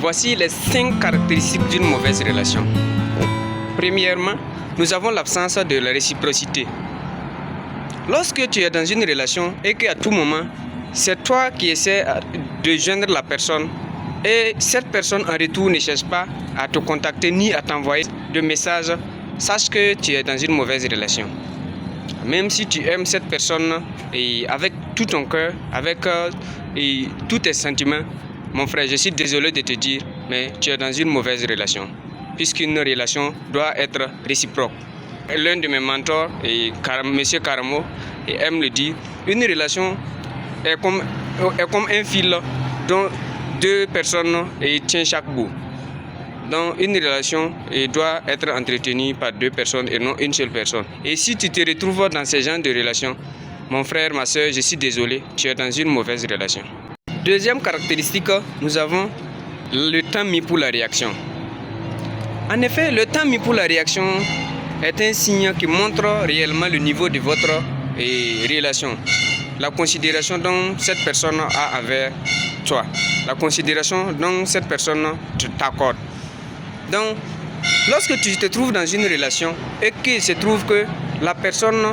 Voici les 5 caractéristiques d'une mauvaise relation. Premièrement, nous avons l'absence de la réciprocité. Lorsque tu es dans une relation et qu'à tout moment, c'est toi qui essaies de joindre la personne et cette personne en retour ne cherche pas à te contacter ni à t'envoyer de messages, sache que tu es dans une mauvaise relation. Même si tu aimes cette personne et avec tout ton cœur, avec tous tes sentiments, mon frère, je suis désolé de te dire, mais tu es dans une mauvaise relation, puisqu'une relation doit être réciproque. L'un de mes mentors, M. Karamo, aime le dire, une relation est comme un fil dont deux personnes tiennent chaque bout. Donc une relation doit être entretenue par deux personnes et non une seule personne. Et si tu te retrouves dans ce genre de relation, mon frère, ma soeur, je suis désolé, tu es dans une mauvaise relation. Deuxième caractéristique, nous avons le temps mis pour la réaction. En effet, le temps mis pour la réaction est un signe qui montre réellement le niveau de votre relation. La considération dont cette personne a envers toi. La considération dont cette personne t'accorde. Donc, lorsque tu te trouves dans une relation et qu'il se trouve que la personne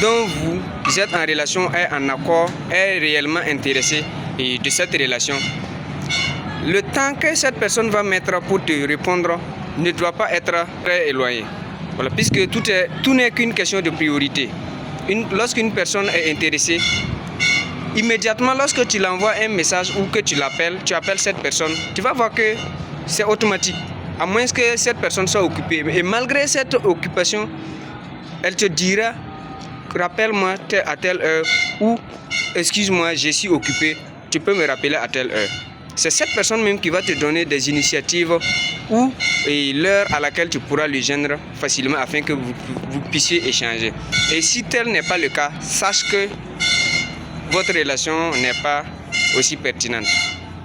dont vous êtes en relation est en accord, est réellement intéressée de cette relation, le temps que cette personne va mettre pour te répondre ne doit pas être très éloigné. Voilà, puisque tout n'est qu'une question de priorité. Lorsqu'une personne est intéressée, immédiatement lorsque tu l'envoies un message ou que tu appelles cette personne, tu vas voir que c'est automatique, à moins que cette personne soit occupée. Et malgré cette occupation, elle te dira, rappelle-moi à telle heure ou excuse-moi, je suis occupé, tu peux me rappeler à telle heure. C'est cette personne même qui va te donner des initiatives ou l'heure à laquelle tu pourras le joindre facilement afin que vous puissiez échanger. Et si tel n'est pas le cas, sache que votre relation n'est pas aussi pertinente.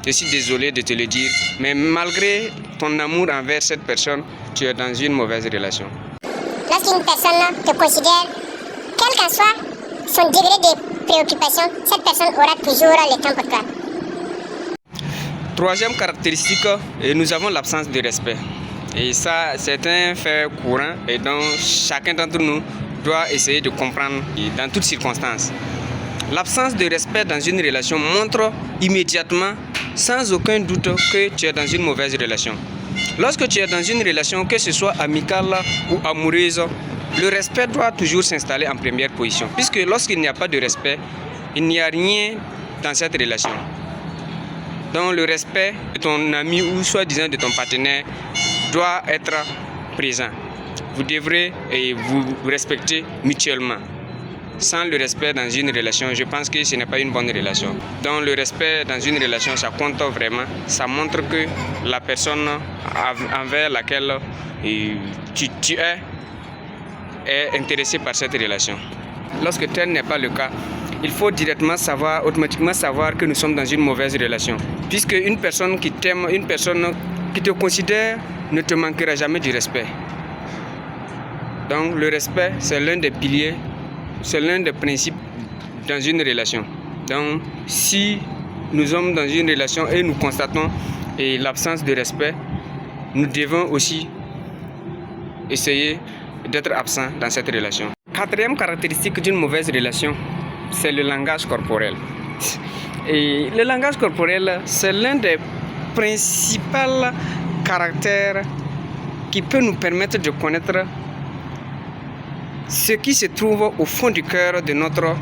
Je suis désolé de te le dire, mais malgré ton amour envers cette personne, tu es dans une mauvaise relation. Lorsqu'une personne te considère, quel qu'en soit son degré de préoccupation, cette personne aura toujours le temps pour toi. Troisième caractéristique, nous avons l'absence de respect. Et ça, c'est un fait courant et dont chacun d'entre nous doit essayer de comprendre dans toutes circonstances. L'absence de respect dans une relation montre immédiatement, sans aucun doute, que tu es dans une mauvaise relation. Lorsque tu es dans une relation, que ce soit amicale ou amoureuse, le respect doit toujours s'installer en première position. Puisque lorsqu'il n'y a pas de respect, il n'y a rien dans cette relation. Donc le respect de ton ami ou soi-disant de ton partenaire doit être présent. Vous devrez vous respecter mutuellement. Sans le respect dans une relation, je pense que ce n'est pas une bonne relation. Donc le respect dans une relation, ça compte vraiment. Ça montre que la personne envers laquelle tu est intéressée par cette relation. Lorsque tel n'est pas le cas, il faut automatiquement savoir que nous sommes dans une mauvaise relation. Puisque une personne qui t'aime, une personne qui te considère, ne te manquera jamais du respect. Donc le respect, c'est l'un des piliers, c'est l'un des principes dans une relation. Donc si nous sommes dans une relation et nous constatons l'absence de respect, nous devons aussi essayer d'être absents dans cette relation. Quatrième caractéristique d'une mauvaise relation, c'est le langage corporel. Et le langage corporel, c'est l'un des principaux caractères qui peut nous permettre de connaître ce qui se trouve au fond du cœur de notre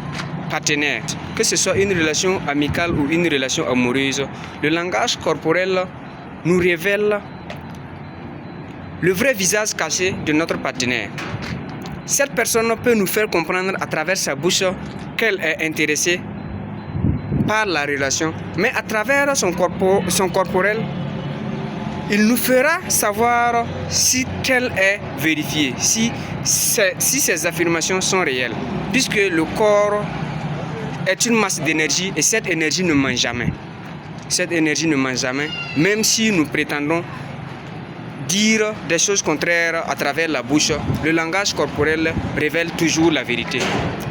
partenaire. Que ce soit une relation amicale ou une relation amoureuse, le langage corporel nous révèle le vrai visage caché de notre partenaire. Cette personne peut nous faire comprendre à travers sa bouche qu'elle est intéressée par la relation, mais à travers son corporel, il nous fera savoir si tel est vérifié, si ces affirmations sont réelles, puisque le corps est une masse d'énergie et cette énergie ne ment jamais. Cette énergie ne ment jamais, même si nous prétendons dire des choses contraires à travers la bouche, le langage corporel révèle toujours la vérité.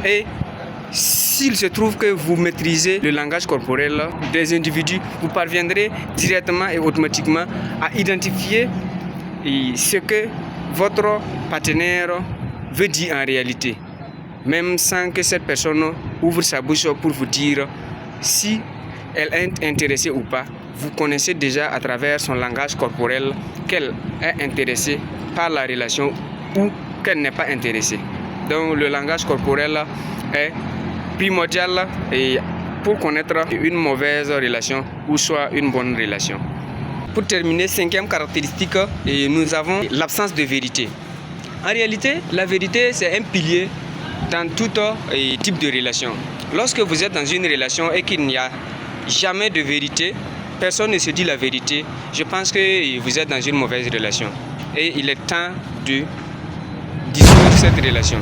Et s'il se trouve que vous maîtrisez le langage corporel des individus, vous parviendrez directement et automatiquement à identifier ce que votre partenaire veut dire en réalité, même sans que cette personne ouvre sa bouche pour vous dire si elle est intéressée ou pas. Vous connaissez déjà à travers son langage corporel qu'elle est intéressée par la relation ou qu'elle n'est pas intéressée. Donc le langage corporel est primordial et pour connaître une mauvaise relation ou soit une bonne relation. Pour terminer, cinquième caractéristique, nous avons l'absence de vérité. En réalité, la vérité c'est un pilier dans tout type de relation. Lorsque vous êtes dans une relation et qu'il n'y a jamais de vérité, personne ne se dit la vérité, je pense que vous êtes dans une mauvaise relation. Et il est temps de dissoudre cette relation.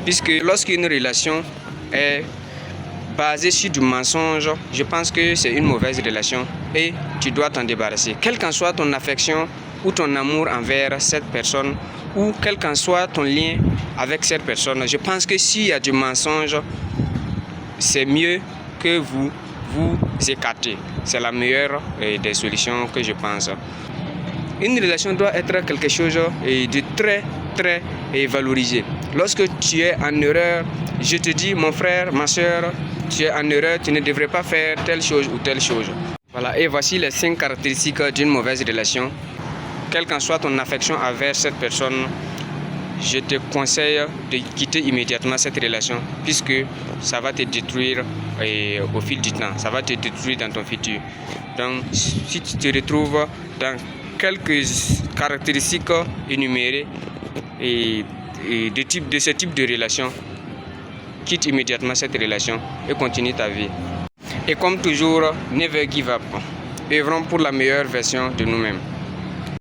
Puisque lorsqu'une relation est basée sur du mensonge, je pense que c'est une mauvaise relation et tu dois t'en débarrasser. Quelle qu'en soit ton affection ou ton amour envers cette personne ou quel qu'en soit ton lien avec cette personne, je pense que s'il y a du mensonge, c'est mieux que vous écartez. C'est la meilleure des solutions que je pense. Une relation doit être quelque chose de très valorisé. Lorsque tu es en erreur, je te dis mon frère, ma soeur, tu es en erreur, tu ne devrais pas faire telle chose ou telle chose. Voilà, et voici les 5 caractéristiques d'une mauvaise relation. Quelle qu'en soit ton affection envers cette personne, je te conseille de quitter immédiatement cette relation puisque ça va te détruire au fil du temps, ça va te détruire dans ton futur. Donc si tu te retrouves dans quelques caractéristiques énumérées de ce type de relation, quitte immédiatement cette relation et continue ta vie. Et comme toujours, never give up. Œuvrons pour la meilleure version de nous-mêmes.